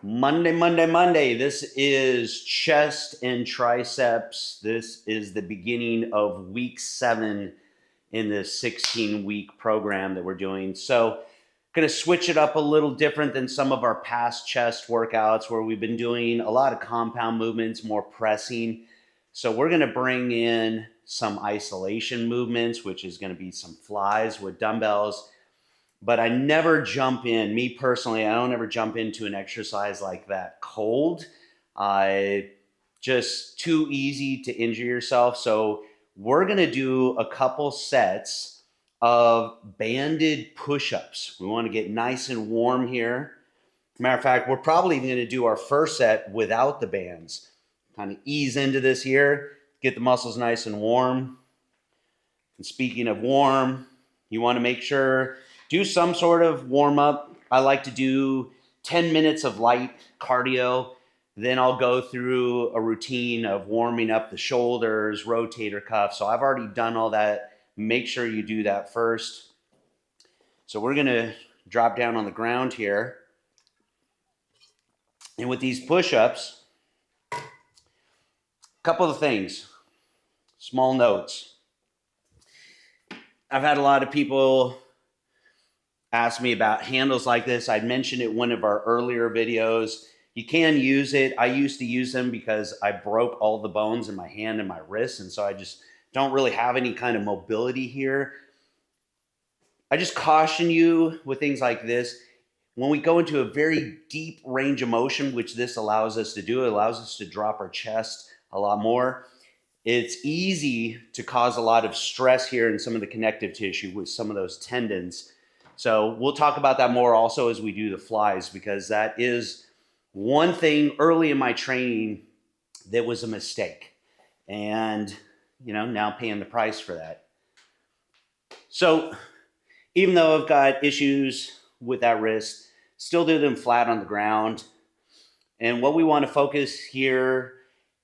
Monday. This is chest and triceps. This is the beginning of week 7 in this 16-week program that we're doing. So going to switch it up a little different than some of our past chest workouts where we've been doing a lot of compound movements, more pressing. So we're going to bring in some isolation movements, which is going to be some flies with dumbbells. But I never jump in, me personally, I don't ever jump into an exercise like that cold. Just too easy to injure yourself. So we're gonna do a couple sets of banded push-ups. We wanna get nice and warm here. Matter of fact, we're probably even gonna do our first set without the bands. Kind of ease into this here, get the muscles nice and warm. And speaking of warm, you wanna make sure do some sort of warm up. I like to do 10 minutes of light cardio. Then I'll go through a routine of warming up the shoulders, rotator cuffs. So I've already done all that. Make sure you do that first. So we're gonna drop down on the ground here. And with these push-ups, a couple of things, small notes. I've had a lot of people asked me about handles like this. I'd mentioned it in one of our earlier videos. You can use it. I used to use them because I broke all the bones in my hand and my wrist, and so I just don't really have any kind of mobility here. I just caution you with things like this. When we go into a very deep range of motion, which this allows us to do, it allows us to drop our chest a lot more. It's easy to cause a lot of stress here in some of the connective tissue with some of those tendons. So we'll talk about that more also as we do the flies, because that is one thing early in my training that was a mistake. And, now paying the price for that. So even though I've got issues with that wrist, still do them flat on the ground. And what we want to focus here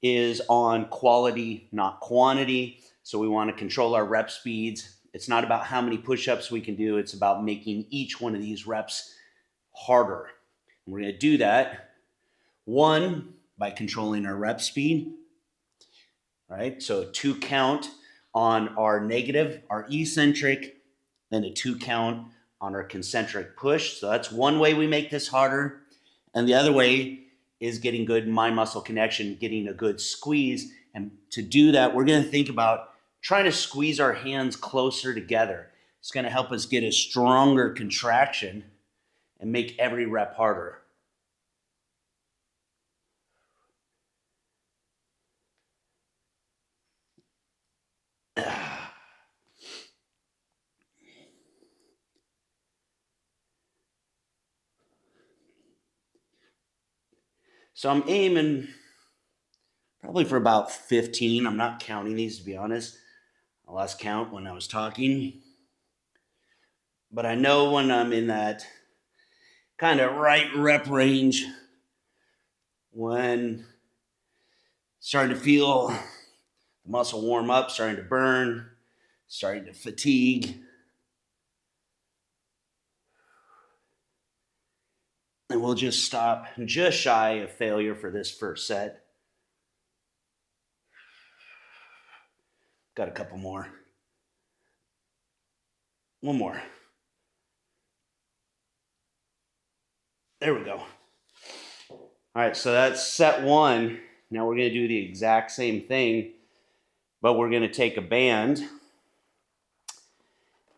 is on quality, not quantity. So we want to control our rep speeds. It's not about how many push-ups we can do. It's about making each one of these reps harder. And we're going to do that, one, by controlling our rep speed, right? So a 2 count on our negative, our eccentric, then a 2 count on our concentric push. So that's one way we make this harder. And the other way is getting good mind-muscle connection, getting a good squeeze. And to do that, we're going to think about trying to squeeze our hands closer together. It's going to help us get a stronger contraction and make every rep harder. So I'm aiming probably for about 15. I'm not counting these, to be honest. I lost count when I was talking. But I know when I'm in that kind of right rep range, when starting to feel the muscle warm up, starting to burn, starting to fatigue. And we'll just stop just shy of failure for this first set. Got a couple more. One more. There we go. All right, so that's set 1. Now we're going to do the exact same thing, but we're going to take a band,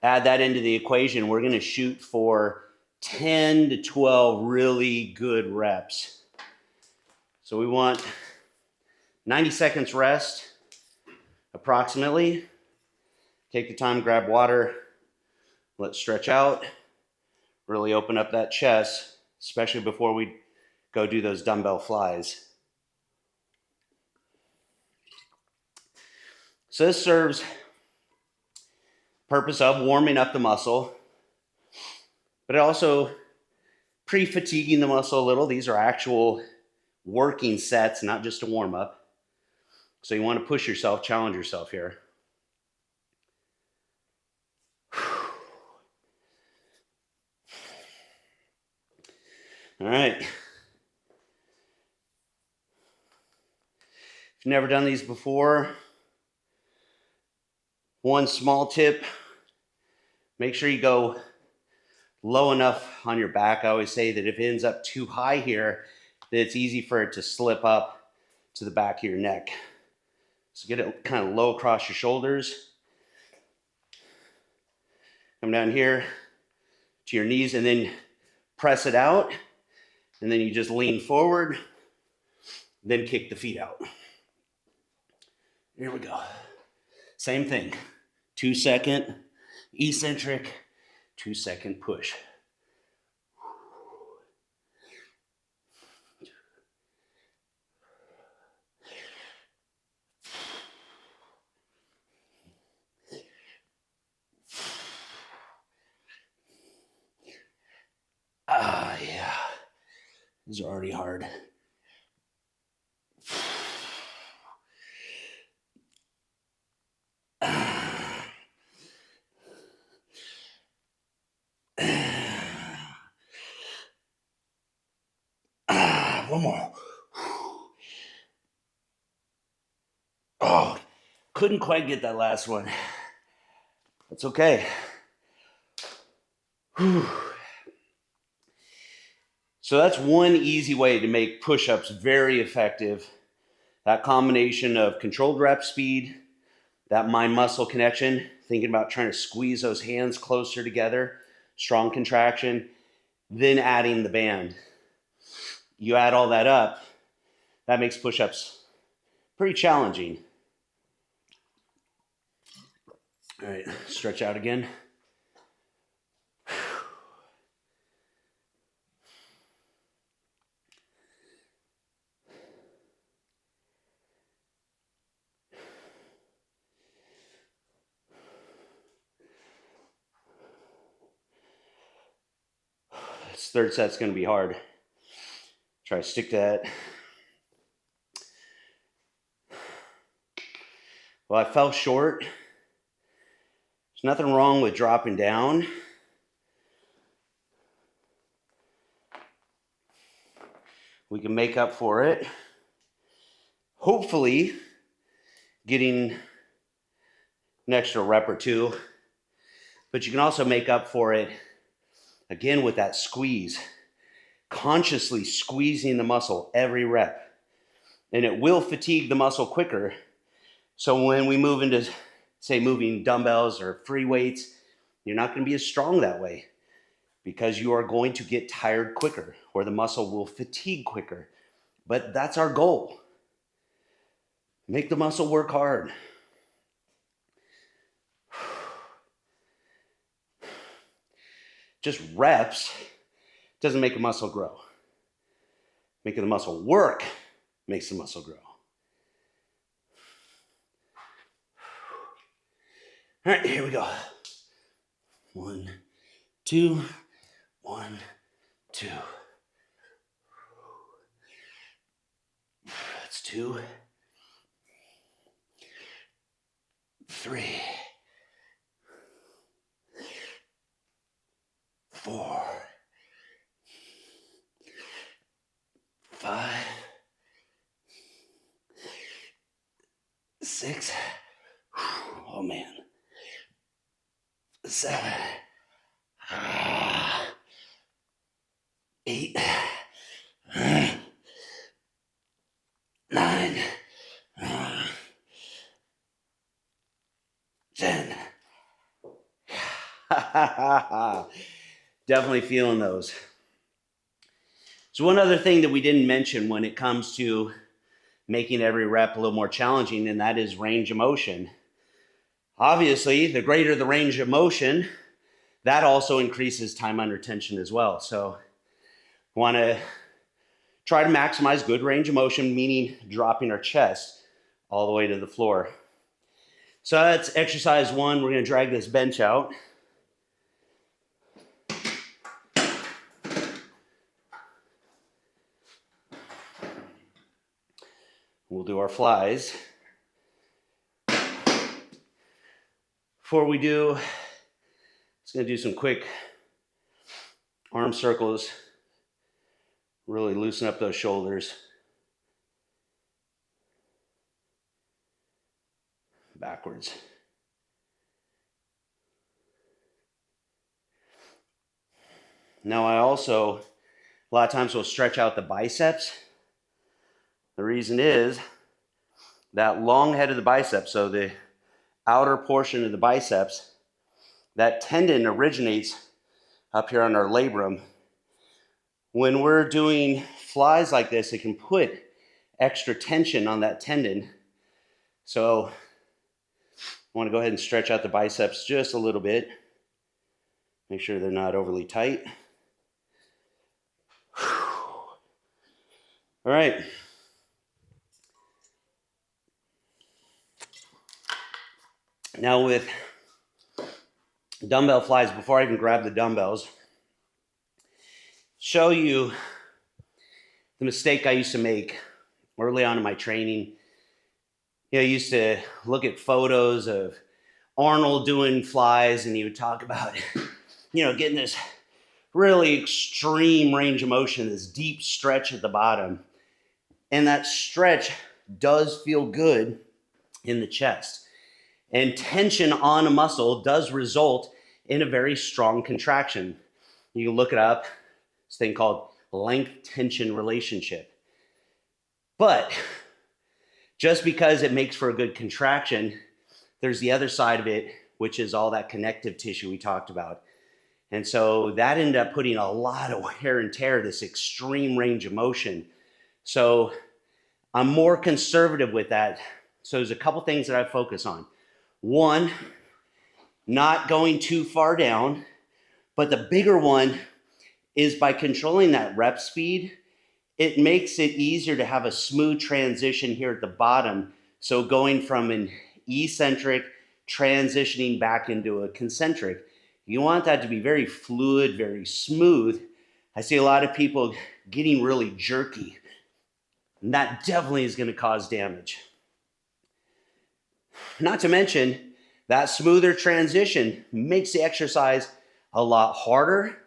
add that into the equation. We're going to shoot for 10 to 12 really good reps. So we want 90 seconds rest. Approximately. Take the time, grab water, let's stretch out, really open up that chest, especially before we go do those dumbbell flies. So this serves purpose of warming up the muscle, but also pre-fatiguing the muscle a little. These are actual working sets, not just a warm-up. So you want to push yourself, challenge yourself here. All right. If you've never done these before, one small tip, make sure you go low enough on your back. I always say that if it ends up too high here, that it's easy for it to slip up to the back of your neck. So get it kind of low across your shoulders. Come down here to your knees and then press it out. And then you just lean forward, then kick the feet out. Here we go. Same thing. 2-second eccentric, 2-second push. Yeah. These are already hard. One more. Oh, couldn't quite get that last one. That's okay. So that's one easy way to make push-ups very effective. That combination of controlled rep speed, that mind-muscle connection, thinking about trying to squeeze those hands closer together, strong contraction, then adding the band. You add all that up, that makes push-ups pretty challenging. All right, stretch out again. This third set's going to be hard. Try to stick to that. Well, I fell short. There's nothing wrong with dropping down. We can make up for it. Hopefully, getting an extra rep or two. But you can also make up for it, again, with that squeeze. Consciously squeezing the muscle every rep. And it will fatigue the muscle quicker. So when we move into, say, moving dumbbells or free weights, you're not going to be as strong that way because you are going to get tired quicker or the muscle will fatigue quicker. But that's our goal. Make the muscle work hard. Just reps doesn't make a muscle grow. Making the muscle work makes the muscle grow. All right, here we go. 1, 2, 1, 2. That's 2, 3, 4, 5, 6. Oh man. 7, 8, 9, 10. Definitely feeling those. So one other thing that we didn't mention when it comes to making every rep a little more challenging, and that is range of motion. Obviously, the greater the range of motion, that also increases time under tension as well. So want to try to maximize good range of motion, meaning dropping our chest all the way to the floor. So that's exercise 1. We're going to drag this bench out. We'll do our flies. Before we do, just going to do some quick arm circles. Really loosen up those shoulders. backwards. Now I also, a lot of times will stretch out the biceps. The reason is that long head of the biceps, so the outer portion of the biceps, that tendon originates up here on our labrum. When we're doing flies like this, it can put extra tension on that tendon. So I want to go ahead and stretch out the biceps just a little bit. Make sure they're not overly tight. All right. Now with dumbbell flies, before I even grab the dumbbells, show you the mistake I used to make early on in my training. I used to look at photos of Arnold doing flies, and he would talk about, getting this really extreme range of motion, this deep stretch at the bottom. And that stretch does feel good in the chest. And tension on a muscle does result in a very strong contraction. You can look it up. This thing called length-tension relationship. But just because it makes for a good contraction, there's the other side of it, which is all that connective tissue we talked about. And so that ended up putting a lot of wear and tear, this extreme range of motion. So I'm more conservative with that. So there's a couple things that I focus on. One, not going too far down, but the bigger one is by controlling that rep speed, it makes it easier to have a smooth transition here at the bottom. So going from an eccentric, transitioning back into a concentric. You want that to be very fluid, very smooth. I see a lot of people getting really jerky, and that definitely is going to cause damage. Not to mention, that smoother transition makes the exercise a lot harder.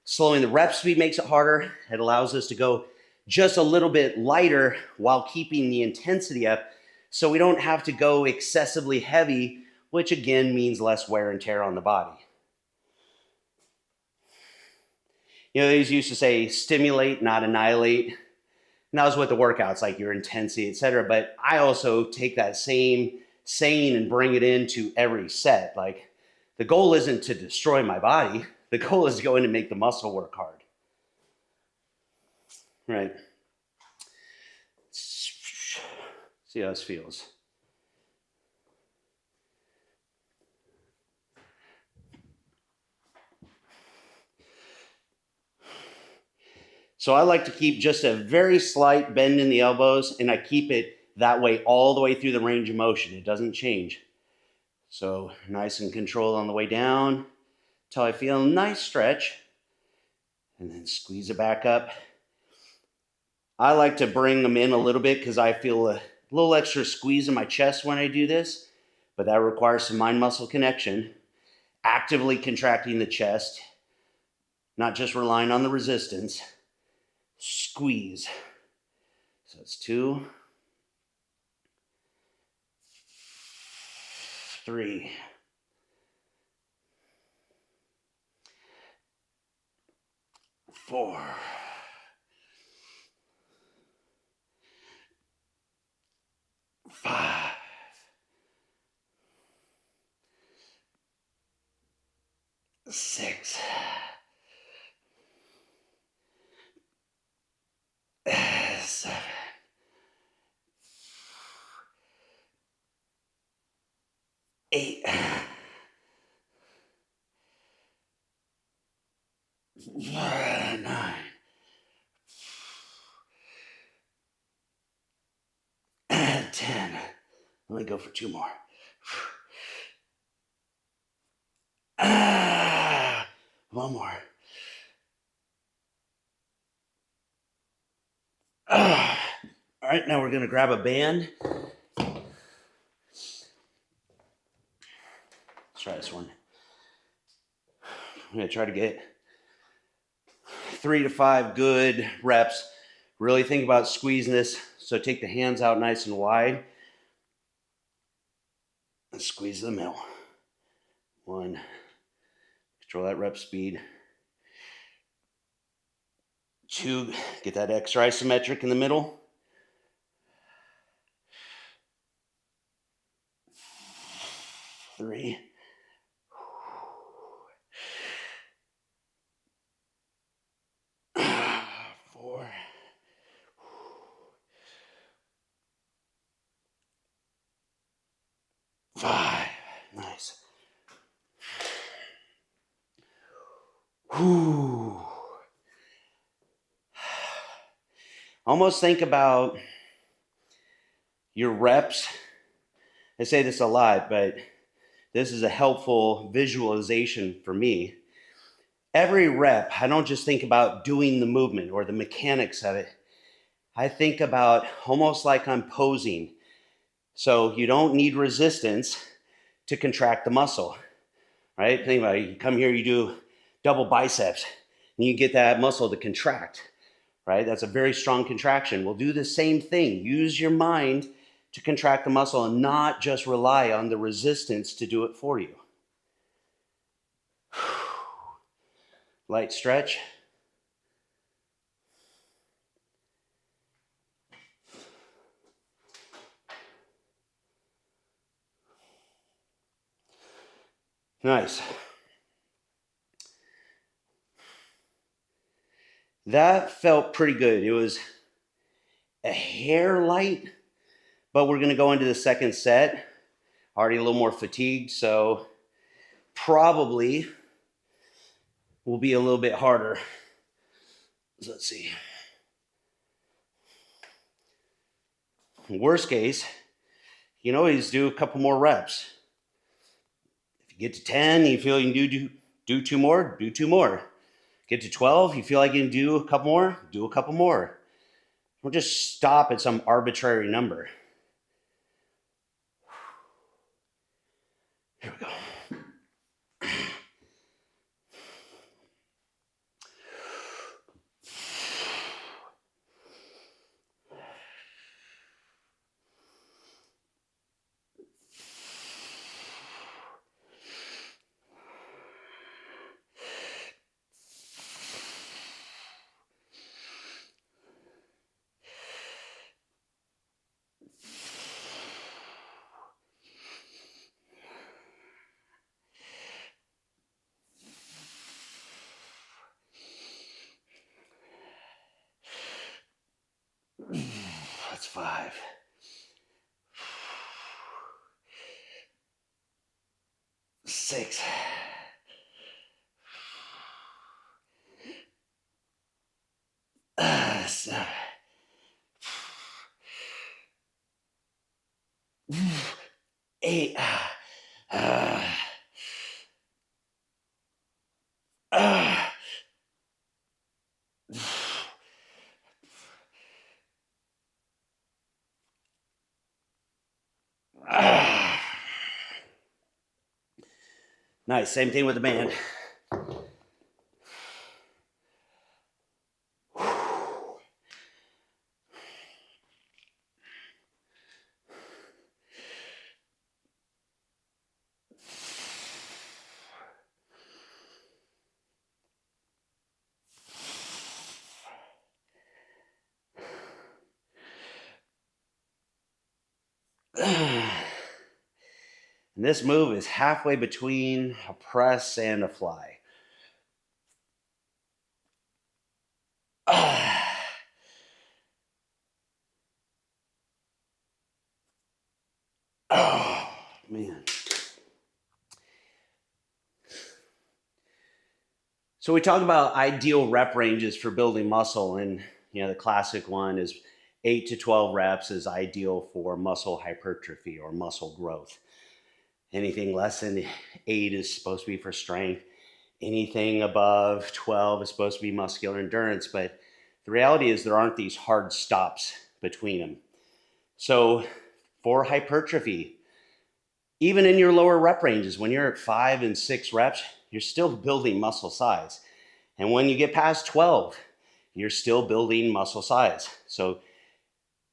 Slowing the rep speed makes it harder. It allows us to go just a little bit lighter while keeping the intensity up, so we don't have to go excessively heavy, which again means less wear and tear on the body. They used to say stimulate, not annihilate. And that was with the workouts, like your intensity, etc. But I also take that same saying and bring it into every set. Like, the goal isn't to destroy my body. The goal is to go in and make the muscle work hard. Right. See how this feels. So I like to keep just a very slight bend in the elbows, and I keep it that way all the way through the range of motion. It doesn't change. So nice and controlled on the way down until I feel a nice stretch, and then squeeze it back up. I like to bring them in a little bit because I feel a little extra squeeze in my chest when I do this, but that requires some mind-muscle connection, actively contracting the chest, not just relying on the resistance. Squeeze. So it's 2, 3, 4, 5, 6, 7, 8, 9, 10. Let me go for 2 more. One more. All right, now we're going to grab a band. Let's try this one. I'm going to try to get 3 to 5 good reps. Really think about squeezing this. So take the hands out nice and wide. Squeeze the middle. 1. Control that rep speed. 2. Get that extra isometric in the middle. 3. 4. 5. Nice. Whew. Almost think about your reps. I say this a lot, but this is a helpful visualization for me. Every rep, I don't just think about doing the movement or the mechanics of it. I think about almost like I'm posing. So you don't need resistance to contract the muscle, right? Think about it. You come here, you do double biceps, and you get that muscle to contract, right? That's a very strong contraction. We'll do the same thing. Use your mind to contract the muscle and not just rely on the resistance to do it for you. Light stretch. Nice. That felt pretty good. It was a hair light, but we're going to go into the second set. Already a little more fatigued, so probably will be a little bit harder. So let's see. Worst case, you can always do a couple more reps. If you get to 10, you feel you can do 2 more, do 2 more. Get to 12, you feel like you can do a couple more, do a couple more. Don't just stop at some arbitrary number. Here we go. That's 5. 6. 7. 8. Nice. Same thing with the band. And this move is halfway between a press and a fly. Oh, man. So we talk about ideal rep ranges for building muscle, and the classic one is 8 to 12 reps is ideal for muscle hypertrophy or muscle growth. Anything less than 8 is supposed to be for strength. Anything above 12 is supposed to be muscular endurance, but the reality is there aren't these hard stops between them. So for hypertrophy, even in your lower rep ranges, when you're at 5 and 6 reps, you're still building muscle size. And when you get past 12, you're still building muscle size. So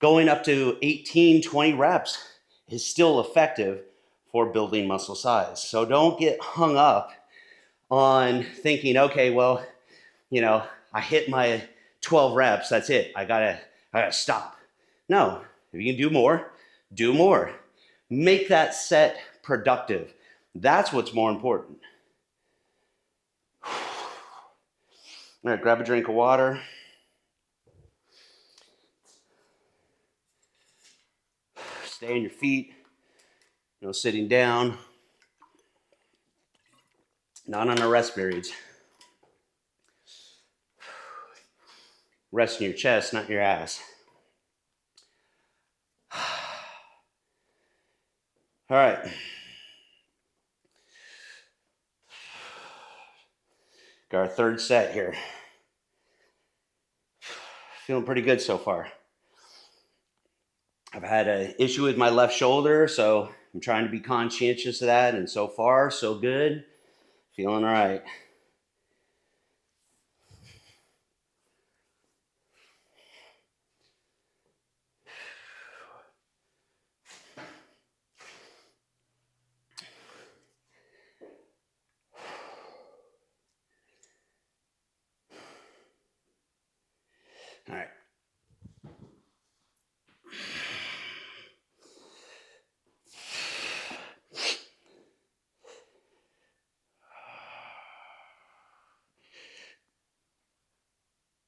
going up to 18, 20 reps is still effective for building muscle size. So don't get hung up on thinking, okay, well, I hit my 12 reps, that's it. I gotta stop. No, if you can do more, do more. Make that set productive. That's what's more important. All right, grab a drink of water. Stay on your feet, sitting down. Not on our rest periods. Rest in your chest, not your ass. All right. Got our third set here. Feeling pretty good so far. I've had an issue with my left shoulder, so I'm trying to be conscientious of that, and so far, so good. Feeling all right. All right.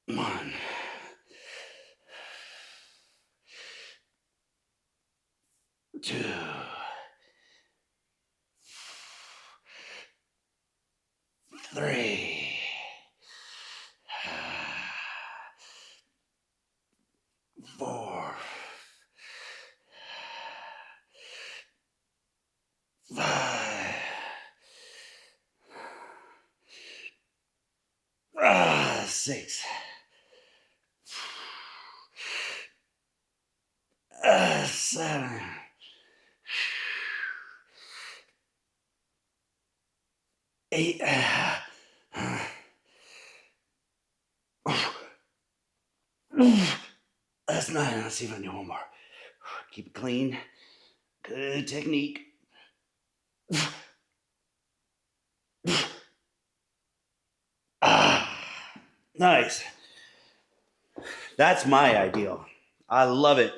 One. 2. 3. 4. 5. 6. 7. 8. That's 9. Let's see if I can do one more. Keep it clean. Good technique. Nice. That's my ideal. I love it.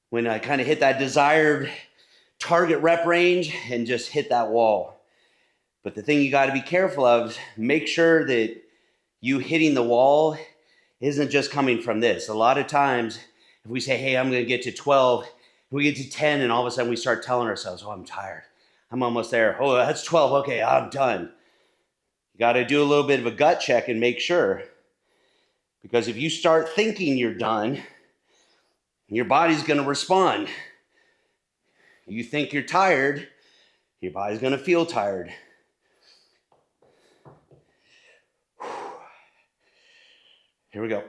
When I kind of hit that desired target rep range and just hit that wall. But the thing you got to be careful of, make sure that you hitting the wall isn't just coming from this. A lot of times, if we say, hey, I'm going to get to 12, we get to 10, and all of a sudden we start telling ourselves, oh, I'm tired. I'm almost there. Oh, that's 12. Okay, I'm done. You got to do a little bit of a gut check and make sure. Because if you start thinking you're done, your body's going to respond. You think you're tired, your body's going to feel tired. Here we go.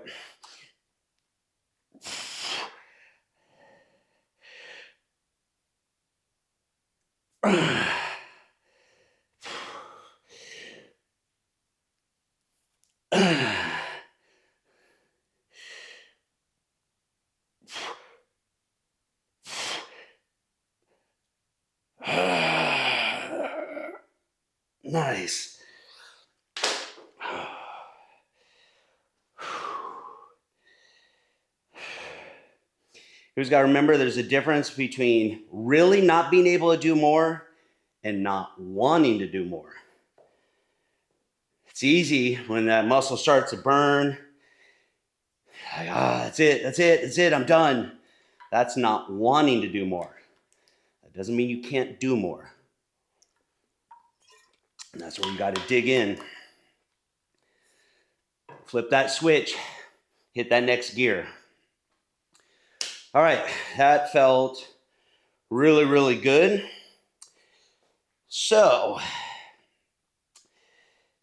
Nice. Here's got to remember there's a difference between really not being able to do more and not wanting to do more. It's easy when that muscle starts to burn. Like, that's it, I'm done. That's not wanting to do more. That doesn't mean you can't do more. And that's where you got to dig in. Flip that switch, hit that next gear. All right, that felt really, really good. So,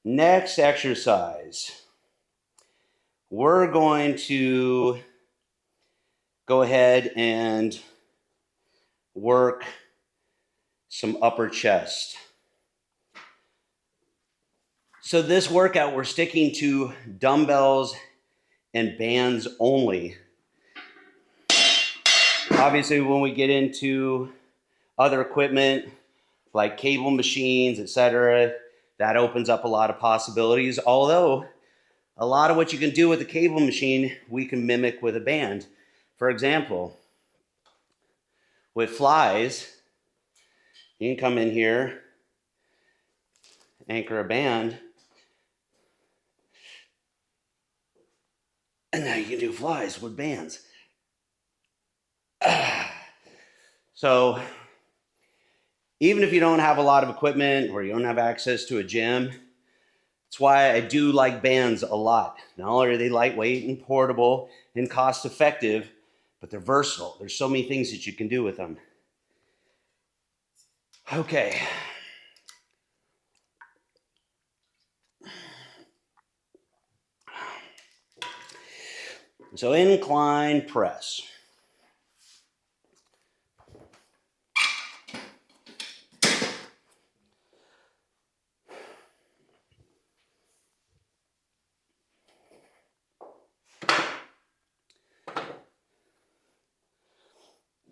next exercise, we're going to go ahead and work some upper chest. So this workout, we're sticking to dumbbells and bands only. All Obviously, when we get into other equipment like cable machines, etc., that opens up a lot of possibilities. Although a lot of what you can do with a cable machine, we can mimic with a band. For example, with flies, you can come in here, anchor a band, and now you can do flies with bands. So even if you don't have a lot of equipment or you don't have access to a gym, that's why I do like bands a lot. Not only are they lightweight and portable and cost effective, but they're versatile. There's so many things that you can do with them. Okay. So incline press.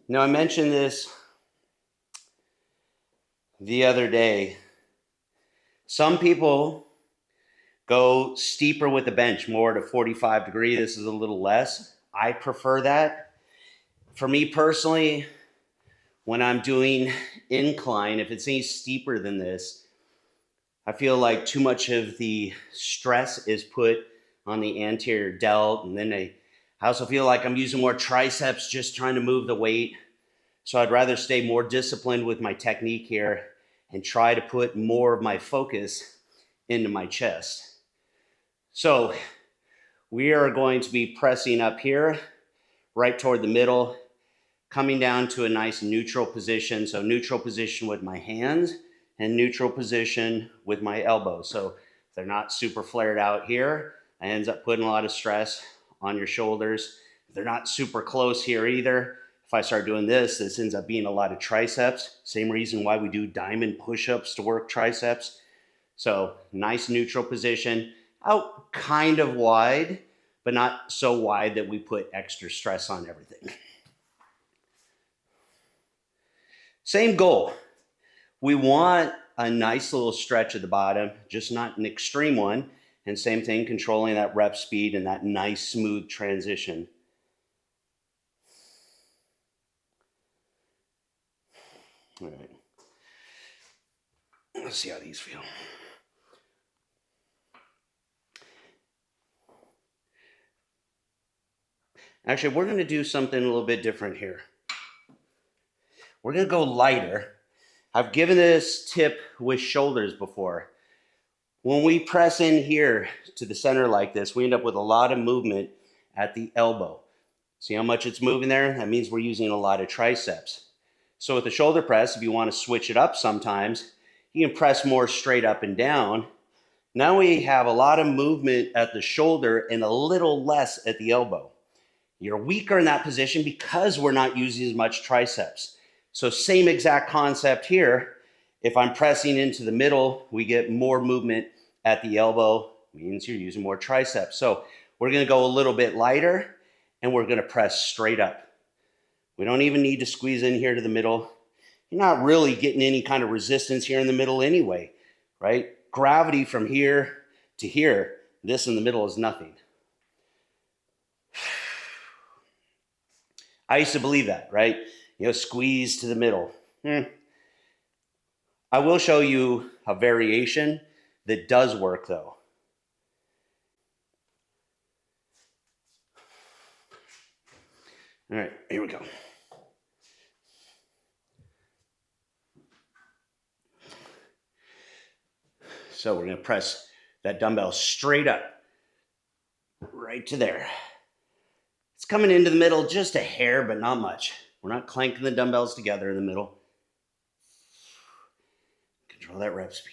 Now, I mentioned this the other day. Some people go steeper with the bench, more to 45 degree. This is a little less. I prefer that. For me personally, when I'm doing incline, if it's any steeper than this, I feel like too much of the stress is put on the anterior delt, and then I also feel like I'm using more triceps just trying to move the weight. So I'd rather stay more disciplined with my technique here and try to put more of my focus into my chest. So we are going to be pressing up here, right toward the middle, coming down to a nice neutral position. So neutral position with my hands and neutral position with my elbows. So if they're not super flared out here, it ends up putting a lot of stress on your shoulders. If they're not super close here either, if I start doing this, this ends up being a lot of triceps. Same reason why we do diamond push-ups to work triceps. So nice neutral position, out kind of wide, but not so wide that we put extra stress on everything. Same goal. We want a nice little stretch at the bottom, just not an extreme one. And same thing, controlling that rep speed and that nice smooth transition. All right. Let's see how these feel. Actually, we're going to do something a little bit different here. We're going to go lighter. I've given this tip with shoulders before. When we press in here to the center like this, we end up with a lot of movement at the elbow. See how much it's moving there? That means we're using a lot of triceps. So with the shoulder press, if you want to switch it up sometimes, you can press more straight up and down. Now we have a lot of movement at the shoulder and a little less at the elbow. You're weaker in that position because we're not using as much triceps. So same exact concept here. If I'm pressing into the middle, we get more movement at the elbow, means you're using more triceps. So we're going to go a little bit lighter and we're going to press straight up. We don't even need to squeeze in here to the middle. You're not really getting any kind of resistance here in the middle anyway, right? Gravity from here to here, this in the middle is nothing. I used to believe that, right? You know, squeeze to the middle. I will show you a variation that does work though. All right, here we go. So we're going to press that dumbbell straight up, right to there. It's coming into the middle just a hair, but not much. We're not clanking the dumbbells together in the middle. Control that rep speed.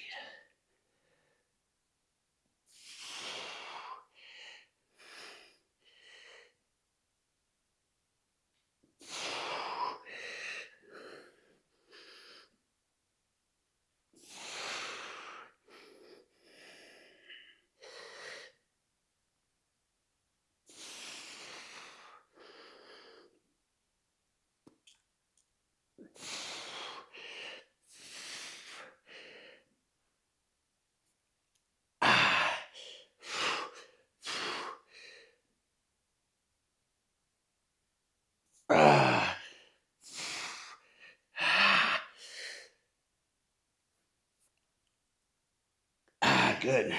Good.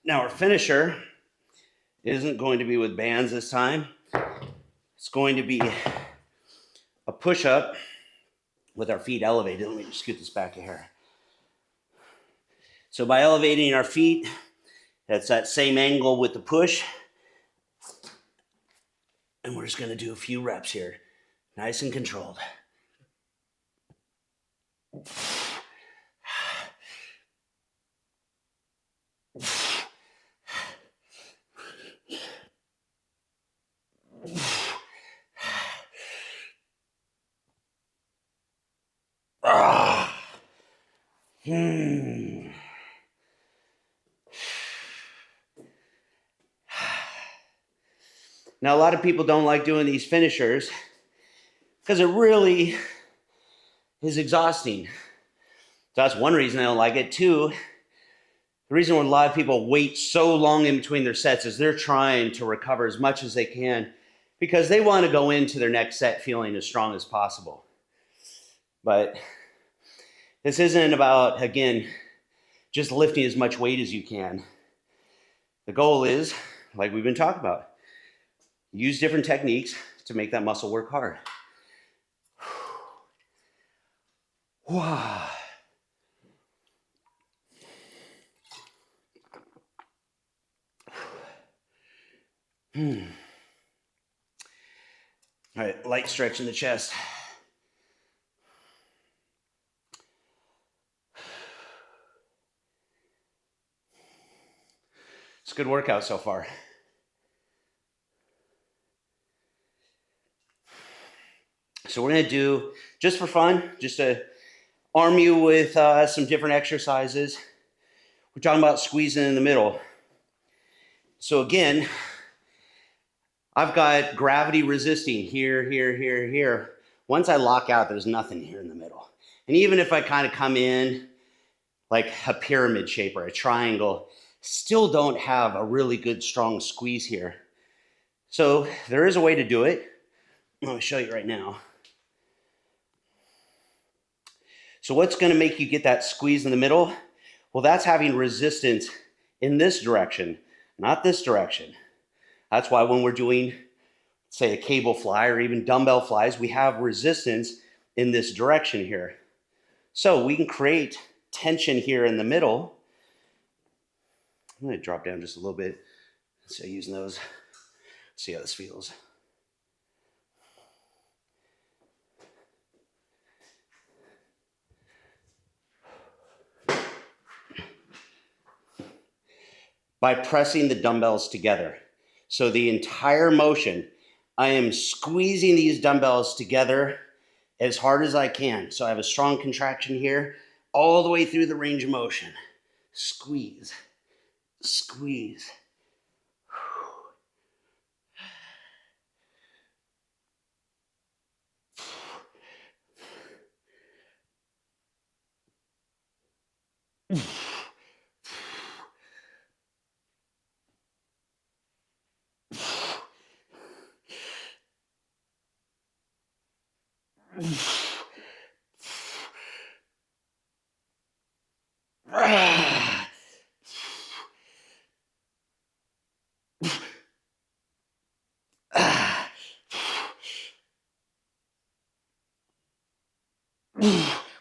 Now our finisher isn't going to be with bands this time. It's going to be a push-up with our feet elevated. Let me just scoot this back a hair. So by elevating our feet, that's that same angle with the push. And we're just gonna do a few reps here. Nice and controlled. Now, a lot of people don't like doing these finishers because it really is exhausting. So that's one reason I don't like it. Two, the reason why a lot of people wait so long in between their sets is they're trying to recover as much as they can because they want to go into their next set feeling as strong as possible. But this isn't about, again, just lifting as much weight as you can. The goal is, like we've been talking about, use different techniques to make that muscle work hard. Wow. All right, light stretch in the chest. It's a good workout so far. So we're going to do, just for fun, just to arm you with some different exercises. We're talking about squeezing in the middle. So again, I've got gravity resisting here, here, here, here. Once I lock out, there's nothing here in the middle. And even if I kind of come in like a pyramid shape or a triangle, still don't have a really good strong squeeze here. So there is a way to do it. I'm going to show you right now. So what's going to make you get that squeeze in the middle? Well, that's having resistance in this direction, not this direction. That's why when we're doing, say, a cable fly or even dumbbell flies, we have resistance in this direction here. So we can create tension here in the middle. I'm going to drop down just a little bit. So using those, see how this feels. By pressing the dumbbells together. So the entire motion, I am squeezing these dumbbells together as hard as I can. So I have a strong contraction here, all the way through the range of motion. Squeeze, squeeze.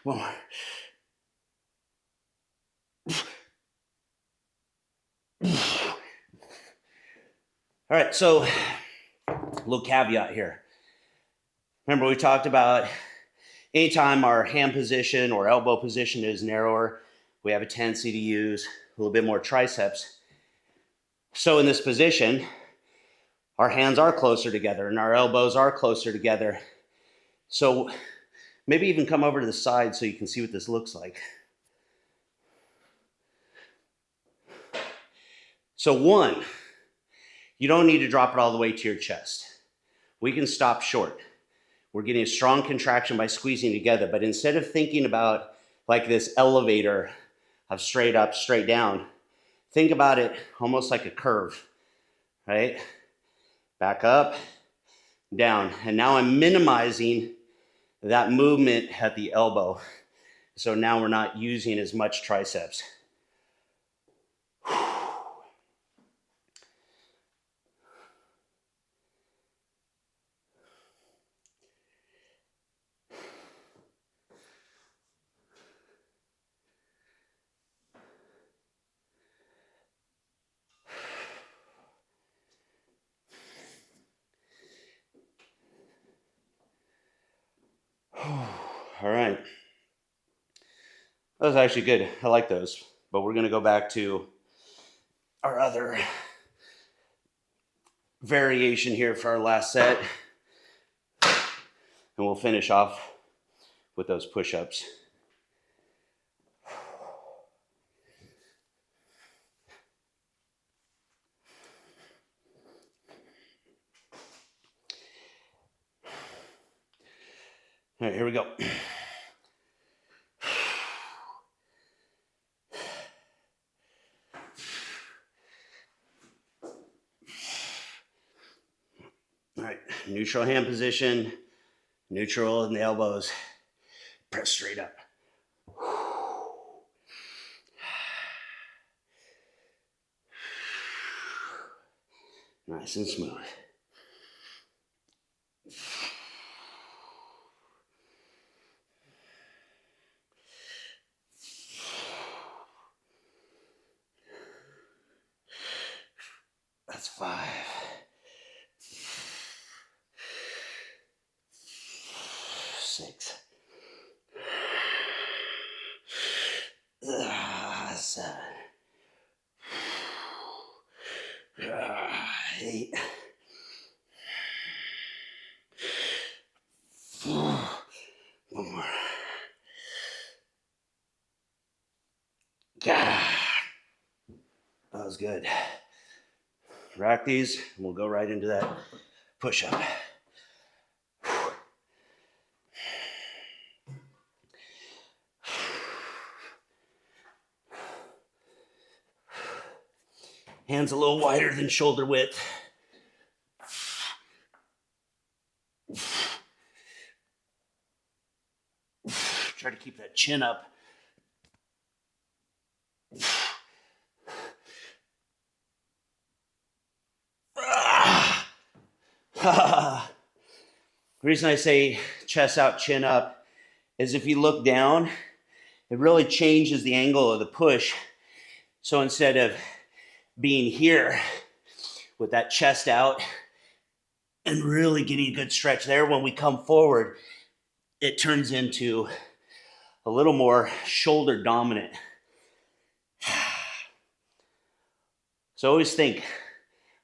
One more. All right, so a little caveat here. Remember we talked about anytime our hand position or elbow position is narrower, we have a tendency to use a little bit more triceps. So in this position, our hands are closer together and our elbows are closer together. So maybe even come over to the side so you can see what this looks like. So one, you don't need to drop it all the way to your chest. We can stop short. We're getting a strong contraction by squeezing together, but instead of thinking about like this elevator of straight up, straight down, think about it almost like a curve, right? Back up, down. And now I'm minimizing that movement at the elbow. So now we're not using as much triceps. All right. That was actually good. I like those. But we're going to go back to our other variation here for our last set. And we'll finish off with those push-ups. All right, here we go. All right, neutral hand position, neutral in the elbows, press straight up. Nice and smooth. That's 5. 6. 7. 8. 4. One more. That was good. Rack these, and we'll go right into that push-up. Hands a little wider than shoulder width. Try to keep that chin up. The reason I say chest out, chin up is if you look down, it really changes the angle of the push. So instead of being here with that chest out and really getting a good stretch there, when we come forward, it turns into a little more shoulder dominant. So always think,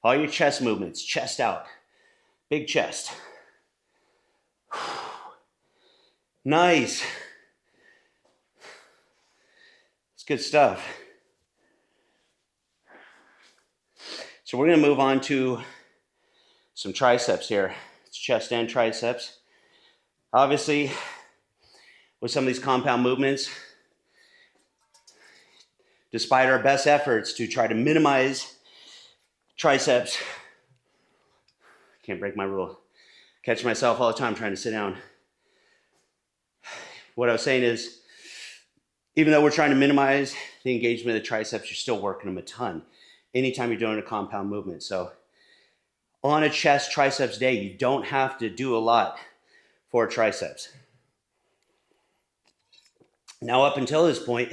all your chest movements, chest out, big chest. Nice. It's good stuff. So we're going to move on to some triceps here. It's chest and triceps. Obviously, with some of these compound movements, despite our best efforts to try to minimize triceps, can't break my rule. Catch myself all the time trying to sit down. What I was saying is, even though we're trying to minimize the engagement of the triceps, you're still working them a ton anytime you're doing a compound movement. So on a chest triceps day, you don't have to do a lot for triceps. Now, up until this point,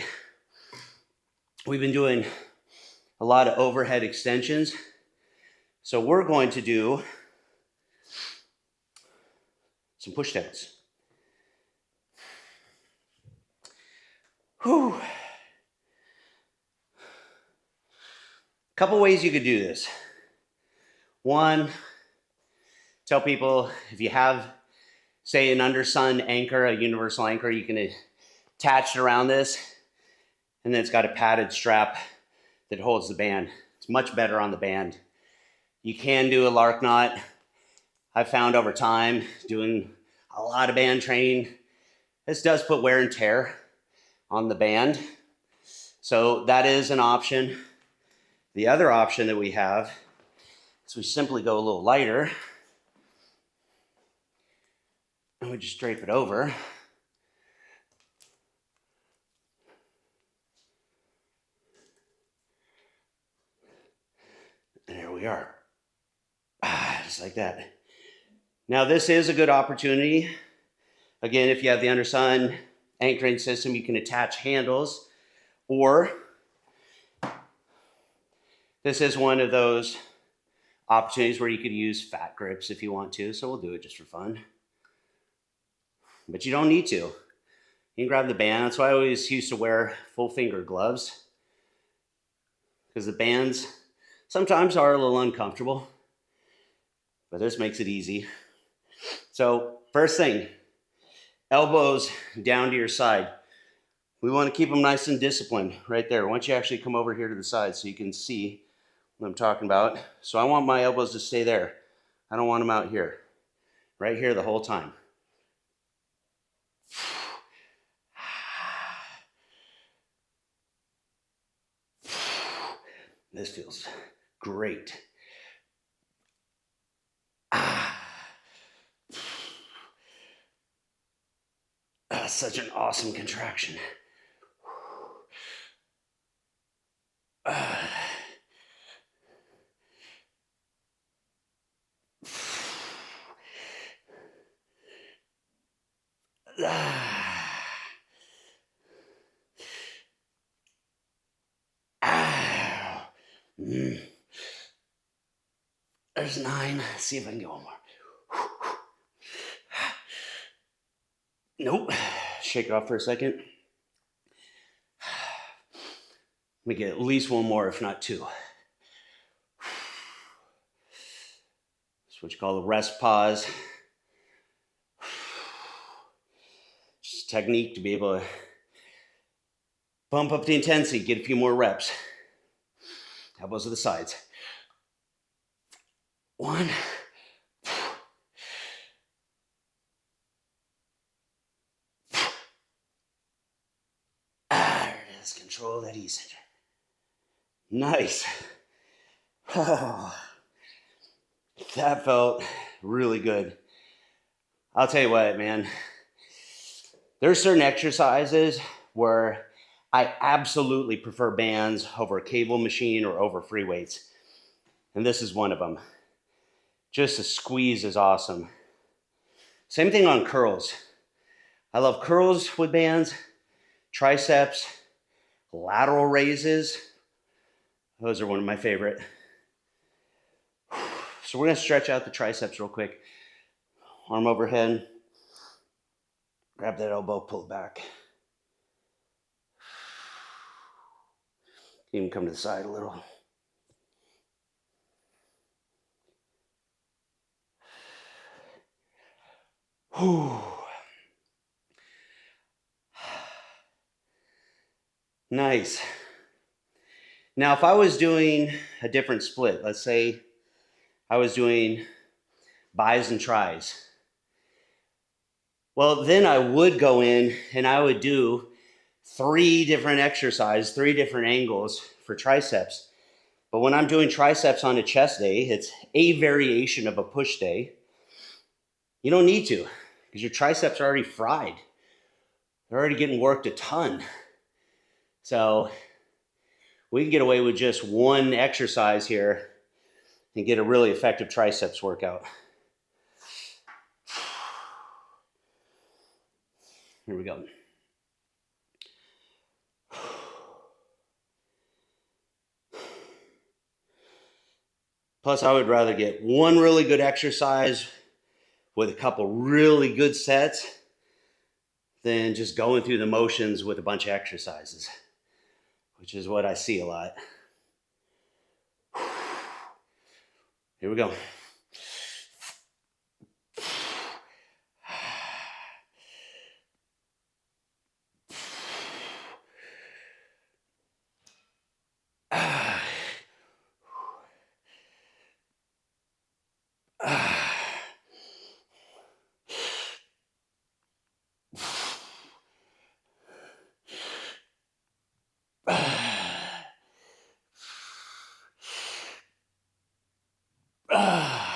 we've been doing a lot of overhead extensions. So we're going to do some push downs. Whew. Couple ways you could do this. One, tell people if you have, say, an undersun anchor, a universal anchor, you can attach it around this, and then it's got a padded strap that holds the band. It's much better on the band. You can do a lark knot. I've found over time, doing a lot of band training, this does put wear and tear on the band. So that is an option. The other option that we have is we simply go a little lighter and we just drape it over. And there we are. Just like that. Now this is a good opportunity. Again, if you have the undersun anchoring system, you can attach handles, or this is one of those opportunities where you could use fat grips if you want to, so we'll do it just for fun. But you don't need to. You can grab the band. That's why I always used to wear full finger gloves, because the bands sometimes are a little uncomfortable, but this makes it easy. So first thing, elbows down to your side. We want to keep them nice and disciplined right there. Once you actually come over here to the side so you can see what I'm talking about. So I want my elbows to stay there. I don't want them out here. Right here the whole time. This feels great. Such an awesome contraction. There's 9. Let's see if I can get one more. Nope. Shake it off for a second. Let me get at least one more, if not 2. That's what you call the rest pause. Just a technique to be able to bump up the intensity, get a few more reps. Elbows to the sides. 1. There it is. Control that E center. Nice. Oh, that felt really good. I'll tell you what, man. There's certain exercises where I absolutely prefer bands over a cable machine or over free weights. And this is one of them. Just a squeeze is awesome. Same thing on curls. I love curls with bands, triceps, lateral raises. Those are one of my favorite. So we're gonna stretch out the triceps real quick. Arm overhead. Grab that elbow, pull it back. Even come to the side a little. Whew. Nice. Now, if I was doing a different split, let's say I was doing bis and tris, well, then I would go in and I would do 3 different exercises, 3 different angles for triceps. But when I'm doing triceps on a chest day, it's a variation of a push day. You don't need to, because your triceps are already fried. They're already getting worked a ton. So we can get away with just one exercise here and get a really effective triceps workout. Here we go. Plus, I would rather get one really good exercise with a couple really good sets than just going through the motions with a bunch of exercises, which is what I see a lot. Here we go.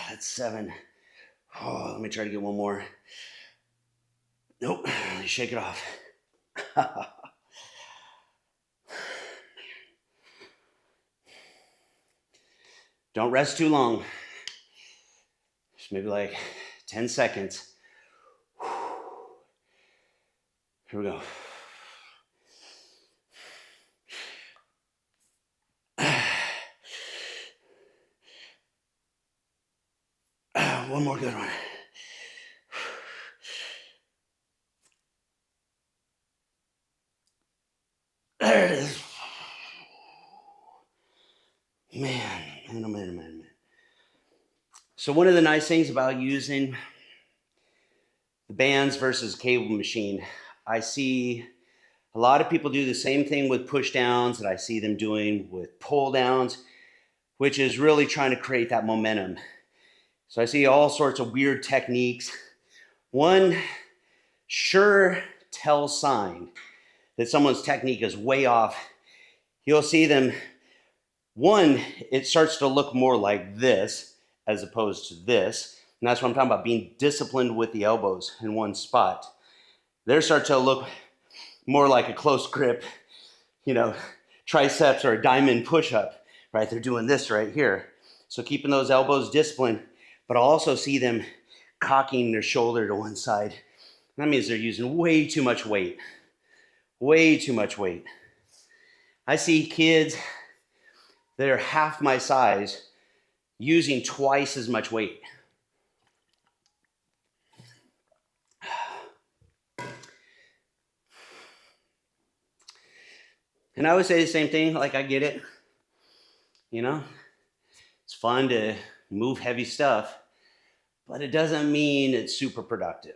That's 7. Oh, let me try to get one more. Nope, shake it off. Don't rest too long. Just maybe like 10 seconds. Here we go. One more good one. minute. So one of the nice things about using the bands versus cable machine, I see a lot of people do the same thing with push downs that I see them doing with pull downs, which is really trying to create that momentum. So I see all sorts of weird techniques. One sure tell sign that someone's technique is way off, you'll see them, one, it starts to look more like this as opposed to this. And that's what I'm talking about, being disciplined with the elbows in one spot. Theirs start to look more like a close grip, triceps or a diamond push-up, right? They're doing this right here. So keeping those elbows disciplined, but I'll also see them cocking their shoulder to one side. That means they're using way too much weight. Way too much weight. I see kids that are half my size using twice as much weight. And I would say the same thing, like I get it. It's fun to move heavy stuff, but it doesn't mean it's super productive.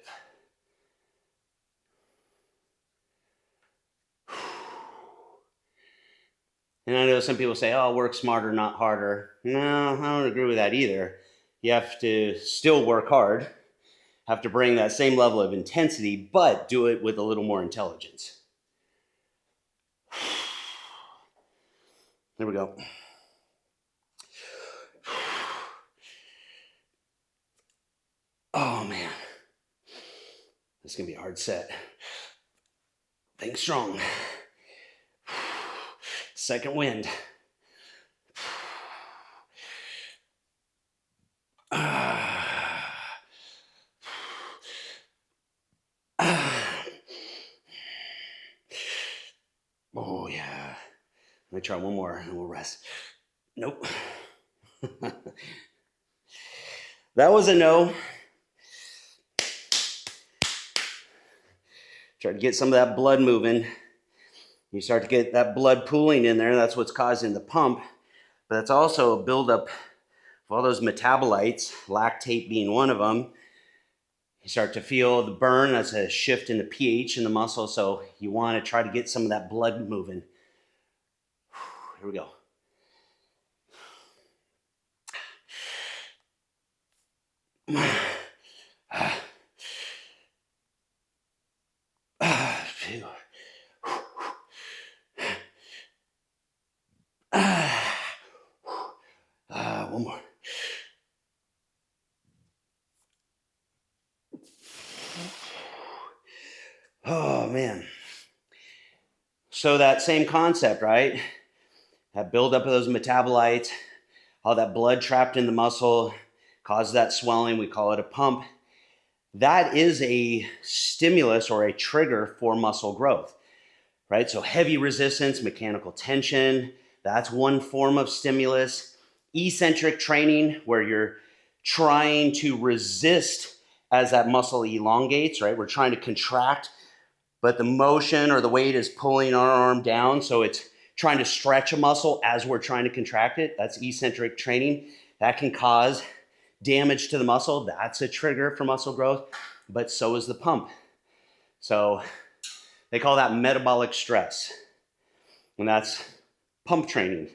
And I know some people say, oh, work smarter, not harder. No, I don't agree with that either. You have to still work hard, have to bring that same level of intensity, but do it with a little more intelligence. There we go. Oh man, this is gonna be a hard set. Think strong. Second wind. Oh yeah. Let me try one more and we'll rest. Nope. That was a no. Try to get some of that blood moving. You start to get that blood pooling in there. That's what's causing the pump. But that's also a buildup of all those metabolites, lactate being one of them. You start to feel the burn. That's a shift in the pH in the muscle. So you want to try to get some of that blood moving. Here we go. One more. Oh man. So that same concept, right? That buildup of those metabolites, all that blood trapped in the muscle causes that swelling. We call it a pump. That is a stimulus or a trigger for muscle growth, right? So heavy resistance, mechanical tension, that's one form of stimulus. Eccentric training, where you're trying to resist as that muscle elongates, right? We're trying to contract, but the motion or the weight is pulling our arm down. So it's trying to stretch a muscle as we're trying to contract it. That's eccentric training. That can cause damage to the muscle. That's a trigger for muscle growth, but so is the pump. So they call that metabolic stress, and that's pump training.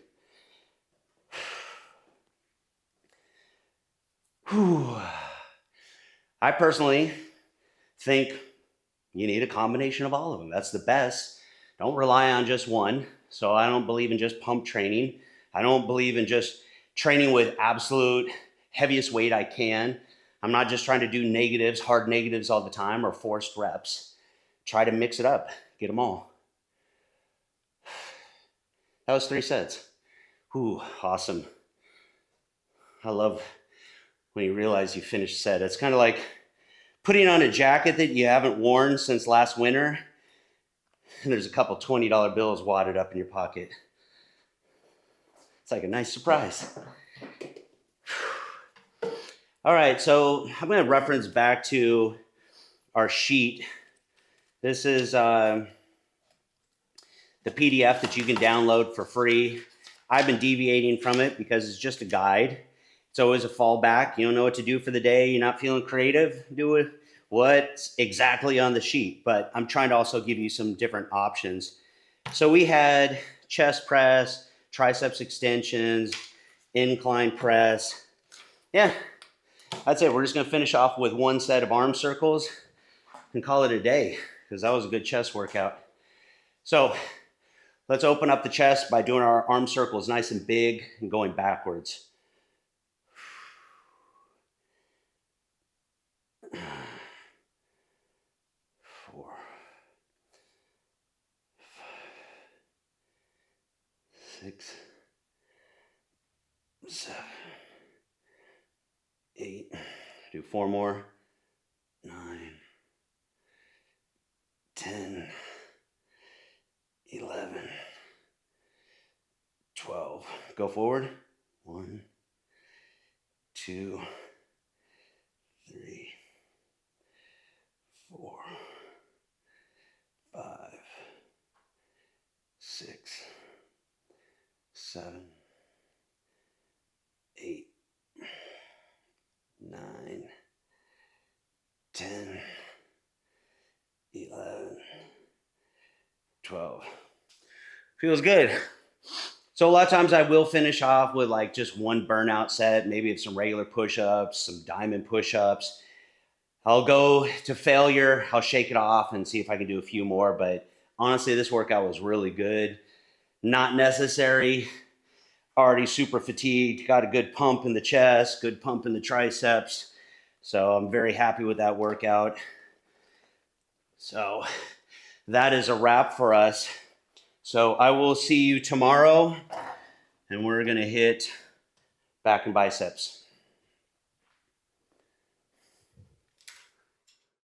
I personally think you need a combination of all of them. That's the best. Don't rely on just one. So I don't believe in just pump training. I don't believe in just training with absolute heaviest weight I can. I'm not just trying to do negatives, hard negatives all the time or forced reps. Try to mix it up, get them all. That was 3 sets. Awesome. I love when you realize you finished a set. It's kind of like putting on a jacket that you haven't worn since last winter, and there's a couple $20 bills wadded up in your pocket. It's like a nice surprise. All right, so I'm going to reference back to our sheet. This is the PDF that you can download for free I've been deviating from it because it's just a guide. It's always a fallback. You don't know what to do for the day. You're not feeling creative. Do it what's exactly on the sheet. But I'm trying to also give you some different options. So we had chest press, triceps extensions, incline press. Yeah, that's it. We're just going to finish off with one set of arm circles and call it a day because that was a good chest workout. So let's open up the chest by doing our arm circles nice and big and going backwards. 4, 5, 6, 7, 8. Do 4 more. 9, 10, 11, 12. Go forward. 1, 2, 3, 4, 5, 6, 7, 8, 9, 10, 11, 12. Feels good. So a lot of times I will finish off with like just one burnout set, maybe some regular push-ups, some diamond push-ups. I'll go to failure, I'll shake it off and see if I can do a few more, but honestly, this workout was really good. Not necessary, already super fatigued, got a good pump in the chest, good pump in the triceps. So I'm very happy with that workout. So that is a wrap for us. So I will see you tomorrow and we're gonna hit back and biceps.